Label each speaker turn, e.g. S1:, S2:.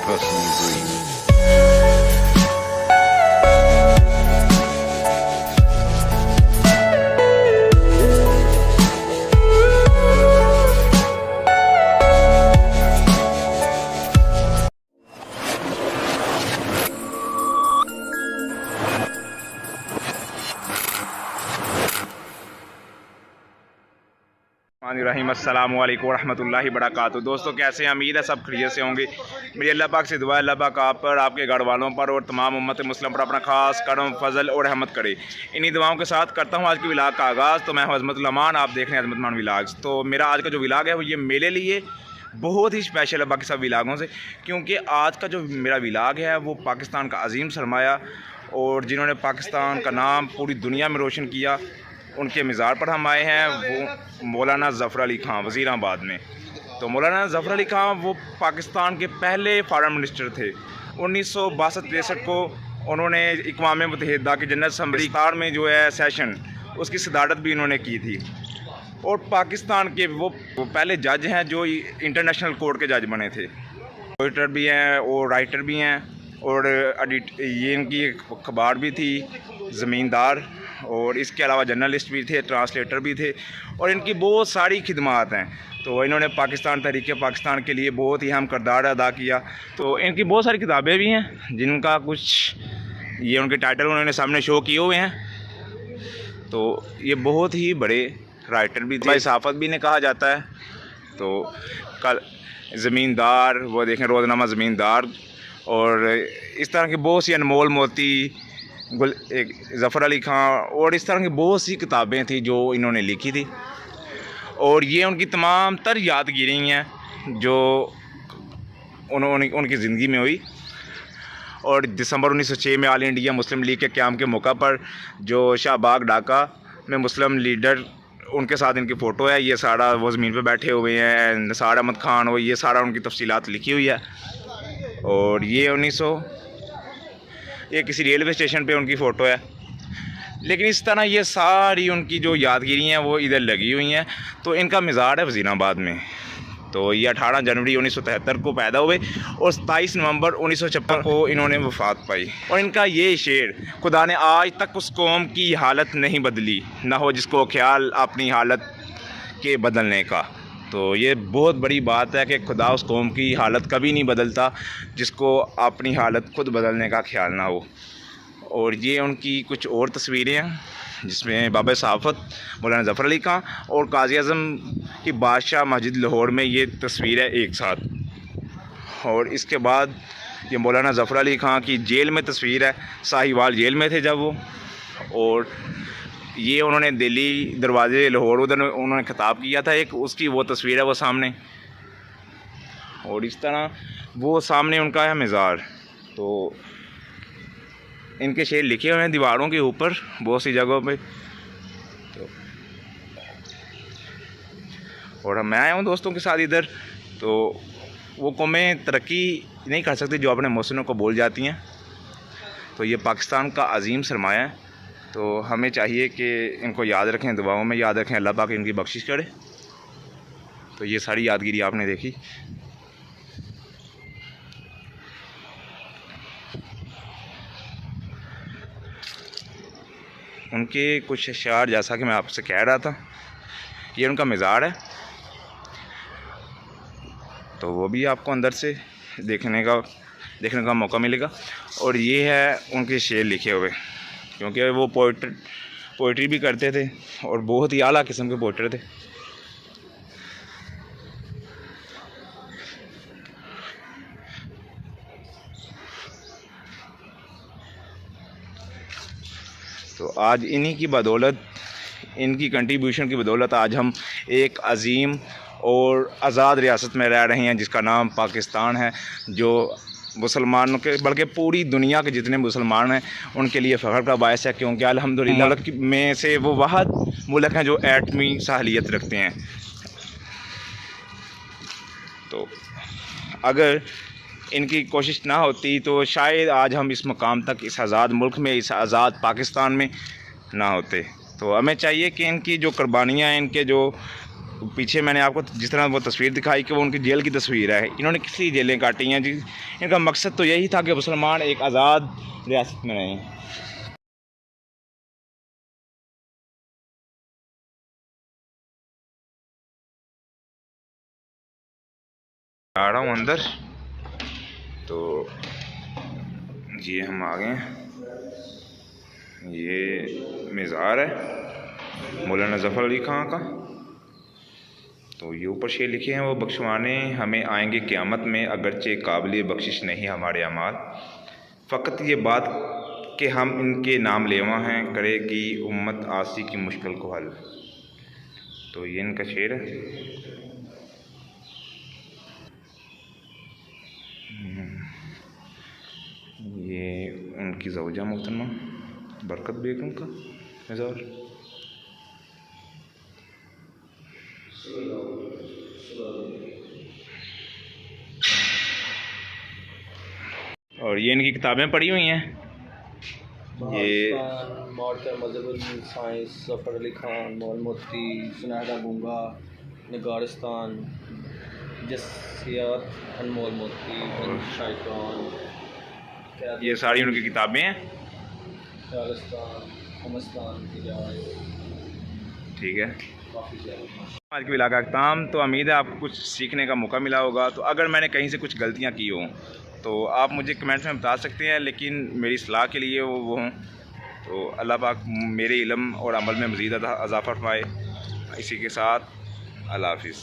S1: personal dream.
S2: रहीम अस्सलाम वालेकुम रहमतुल्लाहि वबरकातुहू। दोस्तों कैसे हैं? उम्मीद है सब खैरियत से होंगे। मेरी अल्लाह पाक से दुआ है अल्लाह पाक आप पर, आपके घर वालों पर और तमाम उम्मत मुस्लिम पर अपना खास करम फजल और रहमत करे। इन्हीं दुआओं के साथ करता हूँ आज के विलाग का आगाज़। तो मैं हूँ अज़मतुल अमान, आप देख रहे हैं अज़मतुल अमान विलाग्स। तो मेरा आज का जो विलाग है वो ये मेरे लिए बहुत ही स्पेशल है बाकी सब विलागों से, क्योंकि आज का जो मेरा विलाग है वो पाकिस्तान का अजीम सरमाया और जिन्होंने पाकिस्तान का नाम पूरी दुनिया में रोशन किया, उनके मज़ार पर हम आए हैं। वो मौलाना ज़फ़र अली ख़ान वज़ीराबाद में। तो मौलाना ज़फ़र अली ख़ान वो पाकिस्तान के पहले फॉरेन मिनिस्टर थे। 1962-63 को उन्होंने अक़वाम मुत्तहिदा की जनरल असम्बली में जो है सेशन, उसकी सदारत भी इन्होंने की थी। और पाकिस्तान के वो पहले जज हैं जो इंटरनेशनल कोर्ट के जज बने थे। पोइटर भी हैं और राइटर भी हैं और ये इनकी अखबार भी थी ज़मींदार, और इसके अलावा जर्नलिस्ट भी थे, ट्रांसलेटर भी थे और इनकी बहुत सारी खिदमात हैं। तो इन्होंने पाकिस्तान तहरीक पाकिस्तान के लिए बहुत ही अहम किरदार अदा किया। तो इनकी बहुत सारी किताबें भी हैं जिनका कुछ ये उनके टाइटल उन्होंने सामने शो किए हुए हैं। तो ये बहुत ही बड़े राइटर भी थे, सहाफ़त भी इन्हें कहा जाता है। तो कल ज़मींदार, वो देखें रोज़नामा ज़मींदार, और इस तरह के बहुत सी अनमोल मोती, एक ज़फ़र अली ख़ान, और इस तरह की बहुत सी किताबें थी जो इन्होंने लिखी थी। और ये उनकी तमाम तर यादगिरी हैं जो उन्होंने उनकी ज़िंदगी में हुई। और दिसंबर 1906 में ऑल इंडिया मुस्लिम लीग के क़याम के मौका पर जो शाहबाग ढाका में मुस्लिम लीडर, उनके साथ इनकी फ़ोटो है। ये सारा वो ज़मीन पे बैठे हुए हैं, निसार अहमद ख़ान हो, ये सारा उनकी तफसीलात लिखी हुई है। और ये किसी रेलवे स्टेशन पे उनकी फ़ोटो है। लेकिन इस तरह ये सारी उनकी जो यादगिरी हैं वो इधर लगी हुई हैं। तो इनका मज़ार है वज़ीराबाद में। तो ये 18 जनवरी 1973 को पैदा हुए और 27 नवंबर 1956 को इन्होंने वफ़ात पाई। और इनका ये शेर, खुदा ने आज तक उस कौम की हालत नहीं बदली, ना हो जिसको ख्याल अपनी हालत के बदलने का। तो ये बहुत बड़ी बात है कि खुदा उस कौम की हालत कभी नहीं बदलता जिसको अपनी हालत खुद बदलने का ख्याल ना हो। और ये उनकी कुछ और तस्वीरें हैं जिसमें बाबा सहाफ़त, मौलाना ज़फ़र अली ख़ान और काज़ी आज़म की बादशाह मस्जिद लाहौर में ये तस्वीर है एक साथ। और इसके बाद ये मौलाना ज़फ़र अली ख़ान की जेल में तस्वीर है, साहिवाल जेल में थे जब वो। और ये उन्होंने दिल्ली दरवाज़े लाहौर उधर उन्होंने खिताब किया था एक, उसकी वो तस्वीर है वो सामने। और इस तरह वो सामने उनका है मज़ार। तो इनके शेर लिखे हुए हैं दीवारों के ऊपर बहुत सी जगहों पे। तो और मैं आया हूँ दोस्तों के साथ इधर। तो वो कौमें तरक्की नहीं कर सकती जो अपने मोहसिनों को बोल जाती हैं। तो ये पाकिस्तान का अजीम सरमाया है। तो हमें चाहिए कि इनको याद रखें, दुआओं में याद रखें, अल्लाह पाक इनकी बख्शिश करे। तो ये सारी यादगिरी आपने देखी। उनके कुछ अशार, जैसा कि मैं आपसे कह रहा था, ये उनका मज़ार है। तो वो भी आपको अंदर से देखने का मौका मिलेगा। और ये है उनके शेर लिखे हुए, क्योंकि वो पोइट्री भी करते थे और बहुत ही आला किस्म के पोइटर थे। तो आज इन्हीं की बदौलत, इनकी कंट्रीब्यूशन की बदौलत आज हम एक अजीम और आज़ाद रियासत में रह रहे हैं जिसका नाम पाकिस्तान है, जो मुसलमानों के, बल्कि पूरी दुनिया के जितने मुसलमान हैं उनके लिए फ़ख्र का बायस है। क्योंकि अल्हम्दुलिल्लाह मुल्क में से वो वाहद मुल्क हैं जो एटमी साहलियत रखते हैं। तो अगर इनकी कोशिश ना होती तो शायद आज हम इस मकाम तक, इस आज़ाद मुल्क में, इस आज़ाद पाकिस्तान में ना होते। तो हमें चाहिए कि इनकी जो कुर्बानियाँ हैं, इनके जो पीछे मैंने आपको जिस तरह वो तस्वीर दिखाई कि वो उनकी जेल की तस्वीर है, इन्होंने किसी जेलें काटी हैं जी। इनका मकसद तो यही था कि मुसलमान एक आज़ाद रियासत में रहें। आ रहा हूँ अंदर, तो ये हम आ गए हैं। ये मज़ार है मौलाना ज़फ़र अली खां का। तो ये ऊपर शेर लिखे हैं, वो बख्शवाने हमें आएंगे क़यामत में, अगरचे काबिल बख्शिश नहीं हमारे अमाल, फ़कत ये बात कि हम इनके नाम लेवा हैं, करेगी उम्मत आसी की मुश्किल को हल। तो ये इनका शेर है। ये उनकी ज़ौजा मोहतरमा बरकत बेगम का मज़ार। और ये इनकी किताबें पढ़ी हुई हैं। ये
S1: साइंस, ज़फ़र अली खान, मौल मोती, सुनहरा गूंगा, निगारिस्तान, जसियात, अनमोल मोती, शैतान,
S2: ये सारी उनकी किताबें हैं। ठीक है, आज की इलाका अख्ताम। तो उम्मीद है आपको कुछ सीखने का मौका मिला होगा। तो अगर मैंने कहीं से कुछ गलतियां की हों तो आप मुझे कमेंट्स में बता सकते हैं, लेकिन मेरी सलाह के लिए वो हों। तो अल्लाह पाक मेरे इल्म और अमल में मज़ीद इज़ाफ़ा फरमाए। इसी के साथ अल्लाह हाफ़िज़।